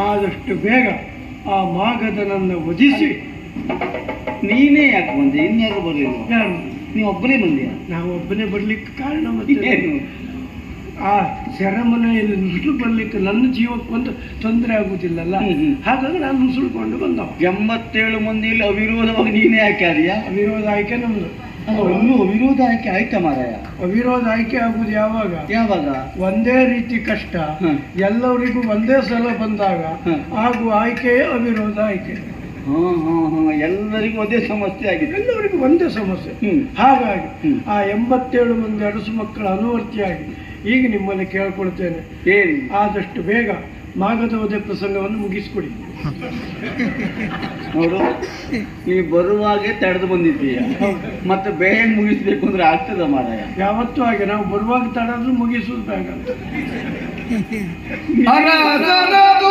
ಆದಷ್ಟು ಬೇಗ ಆ ಮಾಗಧನನ್ನು ವಧಿಸಿ. ನೀನೇ ಯಾಕೆ ಬಂದೆ? ಇನ್ಯಾರು ಬರಲಿಲ್ಲ? ಯಾರು? ನೀವು ಒಬ್ಬನೇ ಬಂದ್ಯಾ? ನಾವು ಒಬ್ಬನೇ ಬರ್ಲಿಕ್ಕೆ ಕಾರಣ ಮತ್ತೆ ಆ ಸೆರೆಮನೆಯಲ್ಲಿ ನುಸುಳು ಬರ್ಲಿಕ್ಕೆ ನನ್ನ ಜೀವಕ್ಕೊಂದು ತೊಂದರೆ ಆಗುದಿಲ್ಲಲ್ಲ, ಹಾಗಾಗಿ ನಾನು ನುಸುಳ್ಕೊಂಡು ಬಂದವ. 87 ಮಂದಿಯಲ್ಲಿ ಅವಿರೋಧವಾಗಿ ನೀನೇ ಯಾಕೆ ಆದ್ಯಾ? ಅವಿರೋಧ ಆಯ್ಕೆ ನಮ್ದು. ಇನ್ನೂ ಅವಿರೋಧ ಆಯ್ಕೆ ಆಯ್ತಾ ಮಾರಾಯ? ಅವಿರೋಧ ಆಯ್ಕೆ ಆಗುದು ಯಾವಾಗ? ಯಾವಾಗ? ಒಂದೇ ರೀತಿ ಕಷ್ಟ ಎಲ್ಲರಿಗೂ ಒಂದೇ ಸಲ ಬಂದಾಗ ಆಗುವ ಆಯ್ಕೆಯೇ ಅವಿರೋಧ ಆಯ್ಕೆ. ಎಲ್ಲರಿಗೂ ಒಂದೇ ಸಮಸ್ಯೆ ಆಗಿದೆ, ಎಲ್ಲರಿಗೂ ಒಂದೇ ಸಮಸ್ಯೆ. ಹಾಗಾಗಿ ಆ 87 ಮಂದಿ ಅರಸು ಮಕ್ಕಳ ಅನುವರ್ತಿಯಾಗಿ ಈಗ ನಿಮ್ಮಲ್ಲಿ ಕೇಳ್ಕೊಳ್ತೇನೆ, ಏನು ಆದಷ್ಟು ಬೇಗ ಮಾಗಧ ವಧೆ ಪ್ರಸಂಗವನ್ನು ಮುಗಿಸ್ಕೊಡಿ. ನೋಡು, ನೀವು ಬರುವಾಗೆ ತಡೆದು ಬಂದಿದ್ದೀಯ, ಮತ್ತೆ ಬೇಗ ಮುಗಿಸ್ಬೇಕು ಅಂದ್ರೆ ಆಗ್ತದ ಮಾರಾಯ? ಯಾವತ್ತೂ ಹಾಗೆ, ನಾವು ಬರುವಾಗ ತಡೆದ್ರು ಮುಗಿಸುವುದು ಬೇಗ ಅಂತ.